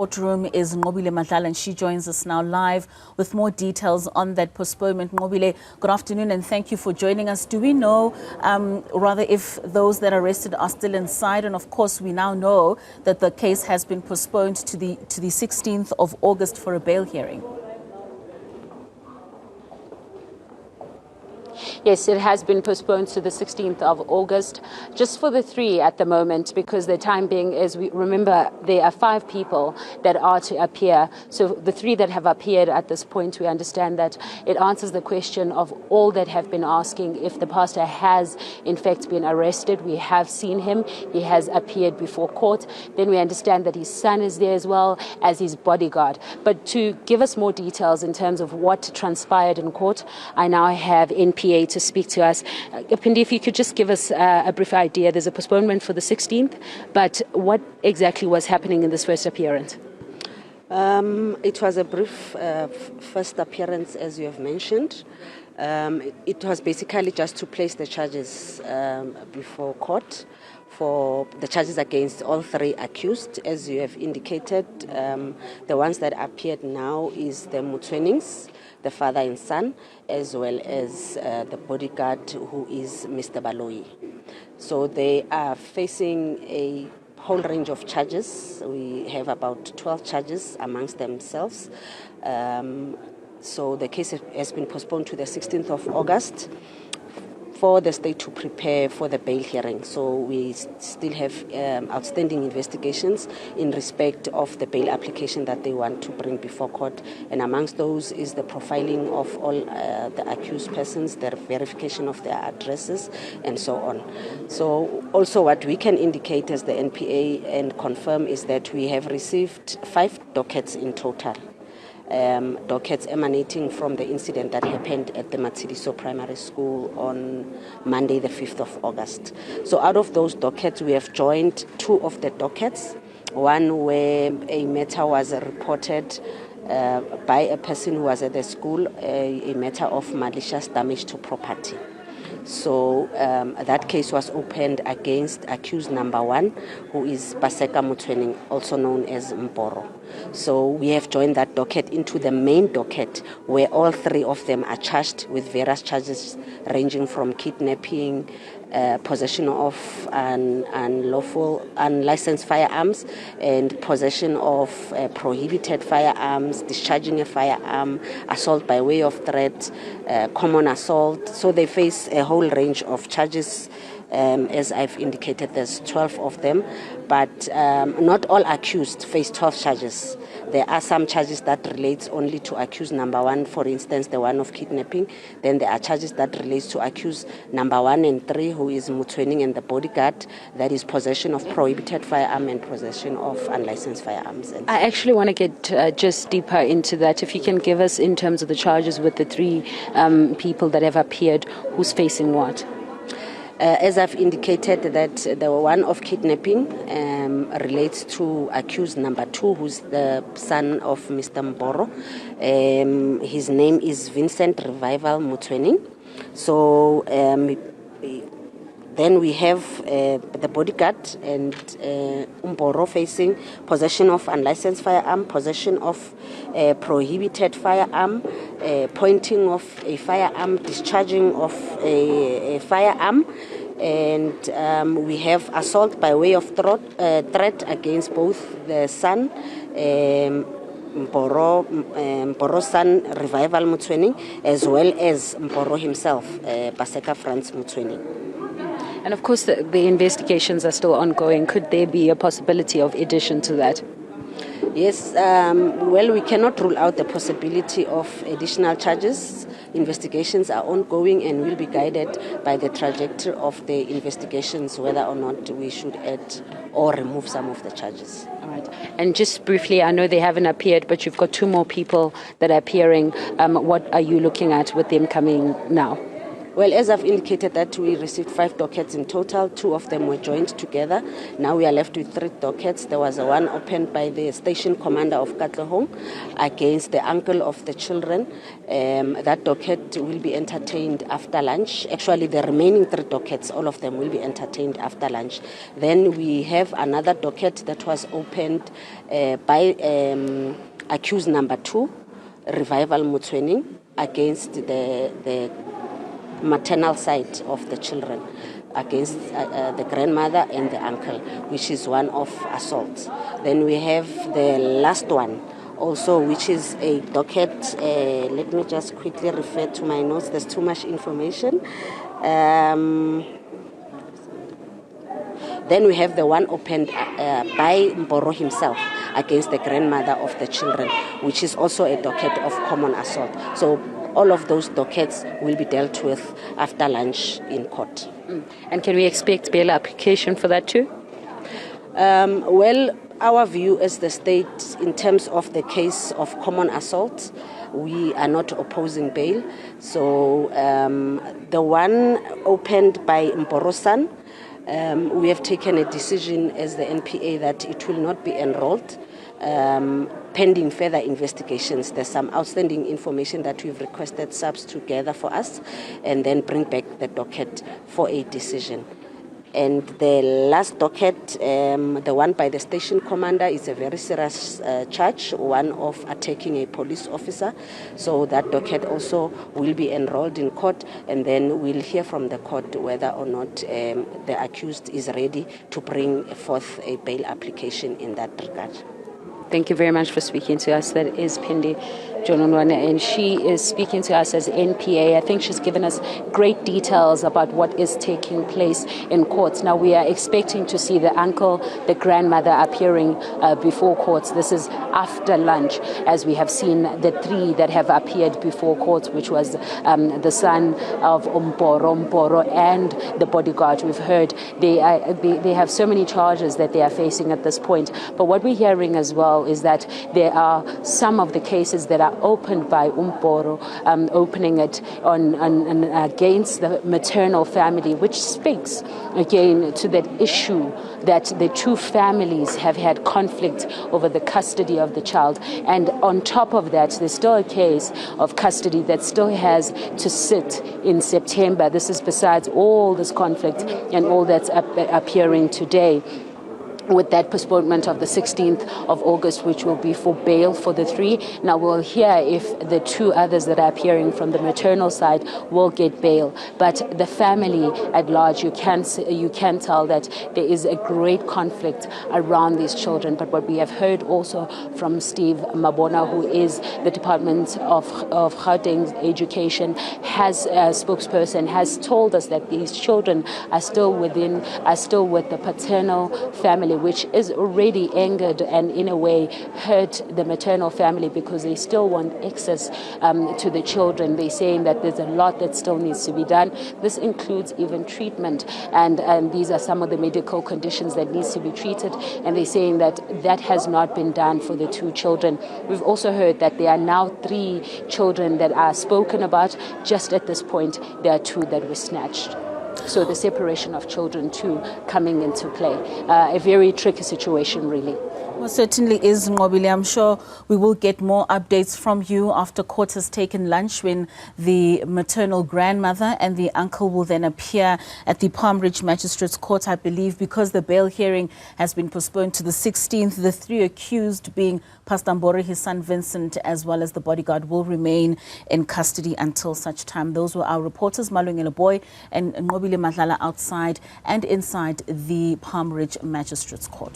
Courtroom is Ngobile Madlala, and she joins us now live with more details on that postponement. Ngobile, good afternoon and thank you for joining us. Do we know, rather, if those that are arrested are still inside? And of course, we now know that the case has been postponed to the 16th of August for a bail hearing. Yes, it has been postponed to the 16th of August, just for the three at the moment, because the time being is, we remember, there are 5 people that are to appear. So the 3 that have appeared at this point, we understand that it answers the question of all that have been asking if the pastor has in fact been arrested. We have seen him. He has appeared before court. Then we understand that his son is there as well as his bodyguard. But to give us more details in terms of what transpired in court, I now have NPA to speak to us. Pindi, if you could just give us a brief idea. There's a postponement for the 16th, but what exactly was happening in this first appearance? It was a brief first appearance, as you have mentioned. It was basically just to place the charges before court for the charges against all 3 accused. As you have indicated, the ones that appeared now is the Mutwenings, the father and son, as well as the bodyguard, who is Mr. Baloi. So they are facing a whole range of charges. We have about 12 charges amongst themselves. So the case has been postponed to the 16th of August for the state to prepare for the bail hearing. So we still have outstanding investigations in respect of the bail application that they want to bring before court. And amongst those is the profiling of all the accused persons, the verification of their addresses, and so on. So also what we can indicate as the NPA and confirm is that we have received 5 dockets in total. Dockets emanating from the incident that happened at the Matshidiso Primary School on Monday, the 5th of August. So out of those dockets, we have joined 2 of the dockets. One where a matter was reported by a person who was at the school, a matter of malicious damage to property. So that case was opened against accused number 1, who is Baseka Mutwening, also known as Mboro. So we have joined that docket into the main docket, where all 3 of them are charged with various charges ranging from kidnapping, possession of unlawful, unlicensed firearms, and possession of prohibited firearms, discharging a firearm, assault by way of threat, common assault. So they face a whole range of charges. As I've indicated, there's 12 of them, but not all accused face 12 charges. There are some charges that relates only to accused number 1, for instance, the one of kidnapping. Then there are charges that relates to accused number 1 and 3, who is Mutwening and the bodyguard, that is possession of prohibited firearm and possession of unlicensed firearms. I actually want to get just deeper into that. If you can give us in terms of the charges with the 3 people that have appeared, who's facing what? As I've indicated, that the one of kidnapping relates to accused number 2, who's the son of Mr. Mboro. His name is Vincent Revival Mutwening. So then we have the bodyguard and Mboro facing possession of unlicensed firearm, possession of prohibited firearm, pointing of a firearm, discharging of a firearm, and we have assault by way of threat against both the son, Mboro's son, Revival Mutwening, as well as Mboro himself, Baseka Franz Mutwening. And of course, the investigations are still ongoing. Could there be a possibility of addition to that? Yes, well, we cannot rule out the possibility of additional charges. Investigations are ongoing and will be guided by the trajectory of the investigations, whether or not we should add or remove some of the charges. All right. And just briefly, I know they haven't appeared, but you've got 2 more people that are appearing. What are you looking at with them coming now? Well, as I've indicated that we received 5 dockets in total. 2 of them were joined together. Now we are left with 3 dockets. There was one opened by the station commander of Katlehong against the uncle of the children. That docket will be entertained after lunch. Actually, the remaining 3 dockets, all of them will be entertained after lunch. Then we have another docket that was opened by accused number 2, Revival Mutwening, against the maternal side of the children, against the grandmother and the uncle, which is one of assault. Then we have the last one also, which is a docket. Let me just quickly refer to my notes. There's too much information. Then we have the one opened by Mboro himself against the grandmother of the children, which is also a docket of common assault. So all of those dockets will be dealt with after lunch in court. And can we expect bail application for that too? Well, our view as the state, in terms of the case of common assault, we are not opposing bail. So the one opened by Mboro-san, we have taken a decision as the NPA that it will not be enrolled. Pending further investigations, there's some outstanding information that we've requested SAPS to gather for us and then bring back the docket for a decision. And the last docket, the one by the station commander, is a very serious charge, one of attacking a police officer. So that docket also will be enrolled in court, and then we'll hear from the court whether or not the accused is ready to bring forth a bail application in that regard. Thank you very much for speaking to us. That is Pendi Jononwana, and she is speaking to us as NPA. I think she's given us great details about what is taking place in courts. Now we are expecting to see the uncle, the grandmother appearing before courts. This is after lunch, as we have seen the 3 that have appeared before courts, which was the son of Mboro, and the bodyguard. We've heard they have so many charges that they are facing at this point. But what we're hearing as well is that there are some of the cases that are opened by Mboro, opening it on against the maternal family, which speaks again to that issue that the 2 families have had conflict over the custody of the child. And on top of that, there's still a case of custody that still has to sit in September. This is besides all this conflict and all that's appearing today, with that postponement of the 16th of August, which will be for bail for the 3. Now we'll hear if the 2 others that are appearing from the maternal side will get bail. But the family at large, you can tell that there is a great conflict around these children. But what we have heard also from Steve Mabona, who is the Department of Gauteng Education, has a spokesperson, has told us that these children are still with the paternal family, which is already angered and in a way hurt the maternal family, because they still want access to the children. They're saying that there's a lot that still needs to be done. This includes even treatment, and these are some of the medical conditions that needs to be treated, and they're saying that has not been done for the 2 children. We've also heard that there are now 3 children that are spoken about. Just at this point, there are 2 that were snatched. So the separation of children too coming into play. A very tricky situation, really. Well, certainly is, Ngobile. I'm sure we will get more updates from you after court has taken lunch, when the maternal grandmother and the uncle will then appear at the Palm Ridge Magistrates Court, I believe, because the bail hearing has been postponed to the 16th. The 3 accused, being Pastor Mboro, his son Vincent, as well as the bodyguard, will remain in custody until such time. Those were our reporters, Malungelo Boy and Ngobile Madlala, outside and inside the Palm Ridge Magistrates Court.